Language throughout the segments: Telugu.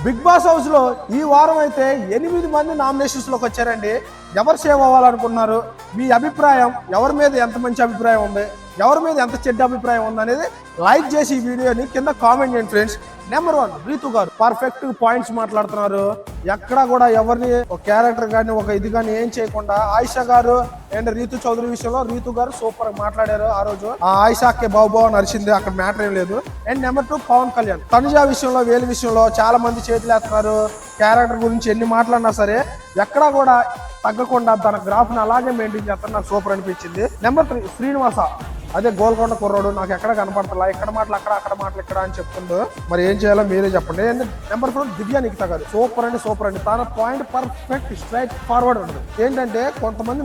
బిగ్ బాస్ హౌస్ లో ఈ వారం అయితే 8 మంది నామినేషన్స్ లోకి వచ్చారండి. ఎవరు సేవ్ అవ్వాలనుకున్నారు, మీ అభిప్రాయం, ఎవరి మీద ఎంత మంచి అభిప్రాయం ఉంది, ఎవరి మీద ఎంత చెడ్డ అభిప్రాయం ఉంది అనేది లైక్ చేసి ఈ వీడియోని కింద కామెంట్ చేయండి ఫ్రెండ్స్. నెంబర్ 1 రీతు గారు పర్ఫెక్ట్ పాయింట్స్ మాట్లాడుతున్నారు. ఎక్కడా కూడా ఎవరిని ఒక క్యారెక్టర్ కానీ ఒక ఇది కానీ ఏం చేయకుండా ఆయిషా గారు అండ్ రీతు చౌదరి విషయంలో రీతు గారు సూపర్ మాట్లాడారు. ఆ రోజు ఆ ఆయిషాకే బాబు నడిచింది, అక్కడ మ్యాటర్ ఏం లేదు. అండ్ నెంబర్ 2 పవన్ కళ్యాణ్ తనుజా విషయంలో వేలు విషయంలో చాలా మంది చేతులు వేస్తున్నారు. క్యారెక్టర్ గురించి ఎన్ని మాట్లాడినా సరే ఎక్కడా కూడా తగ్గకుండా తన గ్రాఫ్ ని అలాగే మెయింటైన్ చేస్తారు. నాకు సూపర్ అనిపించింది. నెంబర్ 3 శ్రీనివాస అదే గోల్కొండ కుర్రాడు నాకు ఎక్కడ కనపడతలా, ఇక్కడ మాటలు అక్కడ, అక్కడ మాటలు ఇక్కడ అని చెప్తుండు. మరి ఏం చేయాలో మీరే చెప్పండి. నెంబర్ 4 దివ్య నిఖిత గారు సూపర్ అండి. తన పాయింట్ పర్ఫెక్ట్ స్ట్రైట్ ఫార్వర్డ్ ఉంటుంది. ఏంటంటే కొంతమంది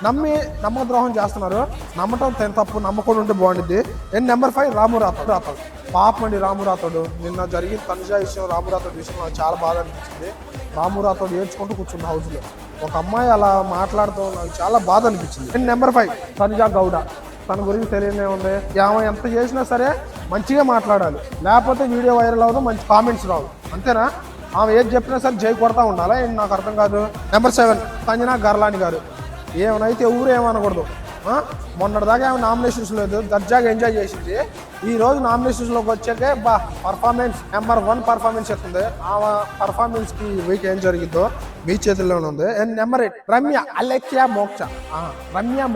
నమ్మి నమ్మద్రోహం చేస్తున్నారు. నమ్మటం తప్పు, నమ్మకుండా ఉంటే బాగుంటుంది. అండ్ నెంబర్ 5 రాము రాథోడ్ పాపం అండి. రాము రాథోడ్ నిన్న జరిగిన తనుజా విషయం, రాము రాథోడ్ విషయం నాకు చాలా బాగా అనిపించింది. రాము రాథోడ్ ఏడ్చుకుంటూ కూర్చుంది హౌస్ లో. ఒక అమ్మాయి అలా మాట్లాడుతూ నాకు చాలా బాధ అనిపించింది. అండ్ నెంబర్ 5 తనుజా గౌడ తన గురించి తెలియనే ఉంది. ఆమె ఎంత చేసినా సరే మంచిగా మాట్లాడాలి, లేకపోతే వీడియో వైరల్ అవ్వదు, మంచి కామెంట్స్ రావు. అంతేనా? ఆమె ఏది చెప్పినా సరే జై కొడతా ఉండాలి. నాకు అర్థం కాదు. నెంబర్ 7 సంజనా గర్లాని గారు ఏమనైతే ఎవరు ఏమనకూడదు. మొన్నటిదాకా ఆమె నామినేషన్స్ లేదు, దర్జాగా ఎంజాయ్ చేసింది. ఈ రోజు నామినేషన్స్ లోకి వచ్చాకే పర్ఫార్మెన్స్ నెంబర్ 1 పర్ఫార్మెన్స్ చేస్తుంది. ఆమె పర్ఫార్మెన్స్ కి వీక్ ఏం జరిగిందో మీ చేతుల్లోనే ఉంది. అండ్ నెంబర్ 8 రమ్య అలెక్య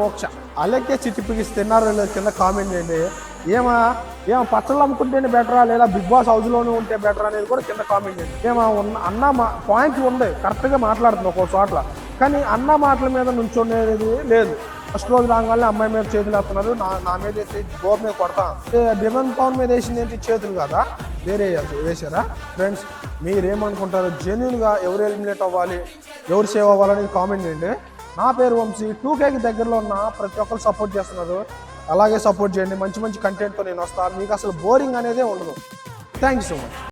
మోక్ష అలెక్య చిటిపిగిసి తిన్నారు కింద కామెంట్ చేయండి. ఏమో పచ్చళ్ళు అమ్ముకుంటేనే బెటరా లేదా బిగ్ బాస్ హౌస్ లోనే ఉంటే బెటర్ అనేది కూడా కింద కామెంట్ చేయండి. అన్న పాయింట్ ఉంది, కరెక్ట్ గా మాట్లాడుతుంది ఒక్కో చోట్ల, కానీ అన్న మాటల మీద నుంచునేది లేదు. ఫస్ట్ రోజు రాగానే అమ్మాయి మీద చేతులు వేస్తున్నారు, నా మీద వేసి గోపు మీద కొడతా. డిమన్ పవన్ మీద వేసింది ఏంటి? చేతులు కదా, వేరే వేసారా? ఫ్రెండ్స్ మీరేమనుకుంటారు? జెన్యున్గా ఎవరు ఎలిమినేట్ అవ్వాలి, ఎవరు సేవ్ అవ్వాలనేది కామెంట్ చేయండి. నా పేరు వంశీ. 2Kకి దగ్గరలో ఉన్న ప్రతి ఒక్కరు సపోర్ట్ చేస్తున్నారు, అలాగే సపోర్ట్ చేయండి. మంచి కంటెంట్తో నేను వస్తాను. మీకు అసలు బోరింగ్ అనేదే ఉండదు. Thank you so much.